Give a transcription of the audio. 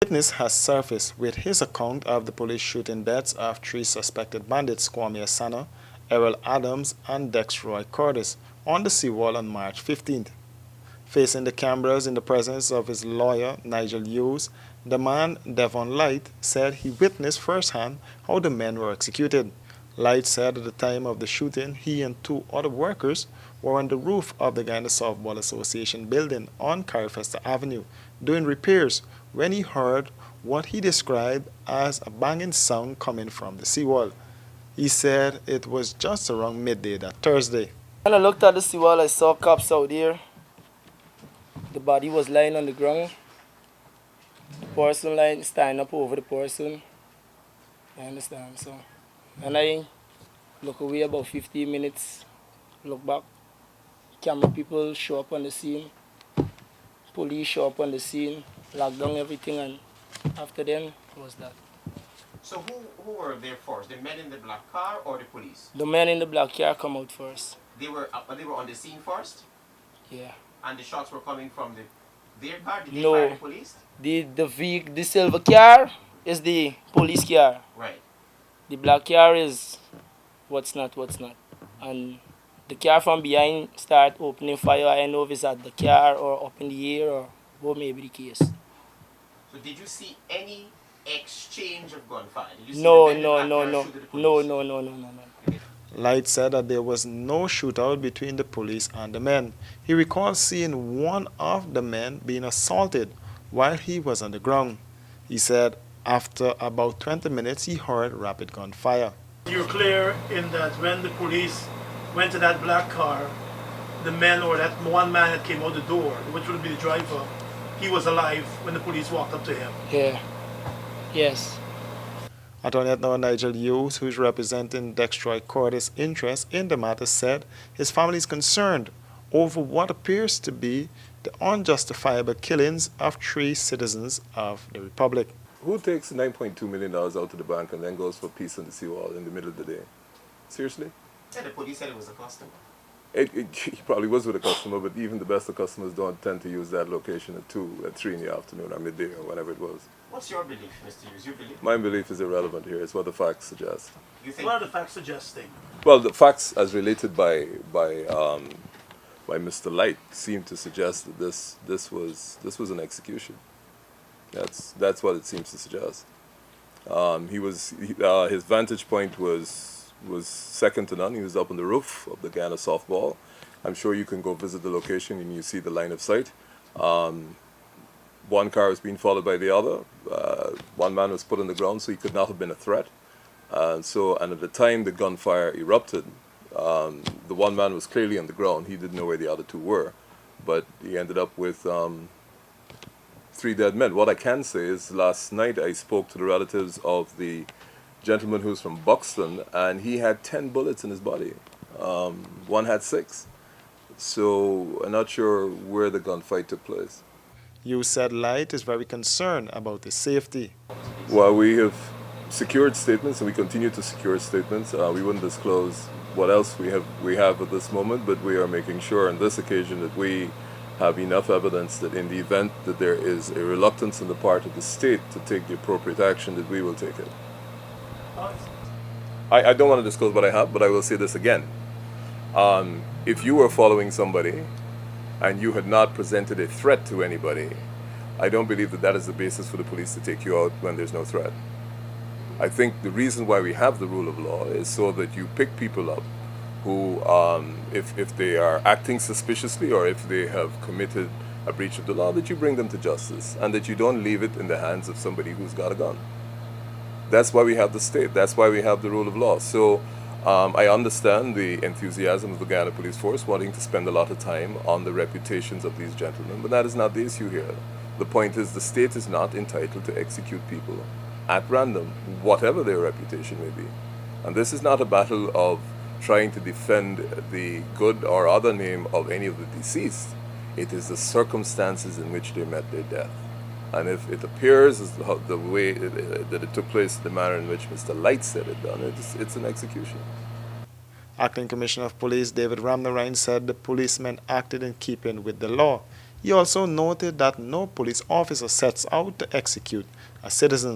Witness has surfaced with his account of the police shooting deaths of three suspected bandits, Kwame Asana, Errol Adams, and Dexroy Curtis, on the Seawall on March 15th. Facing the cameras in the presence of his lawyer, Nigel Hughes, the man, Devon Light, said he witnessed firsthand how the men were executed. Light said at the time of the shooting, he and two other workers were on the roof of the Ghana Softball Association building on Carifesta Avenue doing repairs when he heard what he described as a banging sound coming from the seawall. He said it was just around midday that Thursday. When I looked at the seawall, I saw cops out there. The body was lying on the ground. The person lying, standing up over the person. I understand, so. And I look away about 15 minutes, look back. Camera people show up on the scene. Police show up on the scene, lock down everything, and after then was that. So who were there first? The men in the black car or the police? The men in the black car come out first. They were on the scene first? Yeah. And the shots were coming from their car? Did they No. fire the police? The silver car is the police car. Right. The black car is what's not. And the car from behind start opening fire. I don't know if it's at the car or up in the air or what may be the case. So did you see any exchange of gunfire? Did you see No. the men in the black car shoot at the police? No. Light said that there was no shootout between the police and the men. He recalled seeing one of the men being assaulted while he was on the ground. He said after about 20 minutes he heard rapid gunfire. You're clear in that when the police went to that black car, the men or that one man that came out the door, which would be the driver, he was alive when the police walked up to him. Yeah. Yes. Attorney at Law Nigel Hughes, who is representing Dexroy Curtis' interest in the matter, said his family is concerned over what appears to be the unjustifiable killings of three citizens of the Republic. Who takes $9.2 million out of the bank and then goes for peace on the seawall in the middle of the day? Seriously? Yeah, the police said it was a customer. He probably was with a customer, but even the best of customers don't tend to use that location at 2, at 3 in the afternoon or midday or whenever it was. What's your belief, Mr. Hughes? Your belief? My belief is irrelevant here. It's what the facts suggest. You think? What are the facts suggesting? Well, the facts as related by Mr. Light seem to suggest that this was an execution. That's what it seems to suggest. His vantage point was second to none. He was up on the roof of the Ghana Softball. I'm sure you can go visit the location and you see the line of sight. One car was being followed by the other. One man was put on the ground, so he could not have been a threat. And at the time the gunfire erupted, the one man was clearly on the ground. He didn't know where the other two were, but he ended up with 3 dead men. What I can say is last night I spoke to the relatives of the gentleman who's from Buxton, and he had 10 bullets in his body. One had 6. So I'm not sure where the gunfight took place. Hughes said Light is very concerned about his safety. Well, we have secured statements, and we continue to secure statements. We wouldn't disclose what else we have at this moment, but we are making sure on this occasion that we have enough evidence that in the event that there is a reluctance on the part of the state to take the appropriate action, that we will take it. I don't want to disclose what I have, but I will say this again. If you were following somebody and you had not presented a threat to anybody, I don't believe that is the basis for the police to take you out when there's no threat. I think the reason why we have the rule of law is so that you pick people up who, if they are acting suspiciously or if they have committed a breach of the law, that you bring them to justice and that you don't leave it in the hands of somebody who's got a gun. That's why we have the state. That's why we have the rule of law. So I understand the enthusiasm of the Ghana Police Force wanting to spend a lot of time on the reputations of these gentlemen, but that is not the issue here. The point is the state is not entitled to execute people at random, whatever their reputation may be. And this is not a battle of trying to defend the good or other name of any of the deceased. It is the circumstances in which they met their death. And if it appears as the way that it took place, the manner in which Mr. Light said it done, it's an execution. Acting Commissioner of Police David Ramnarine said the policemen acted in keeping with the law. He also noted that no police officer sets out to execute a citizen.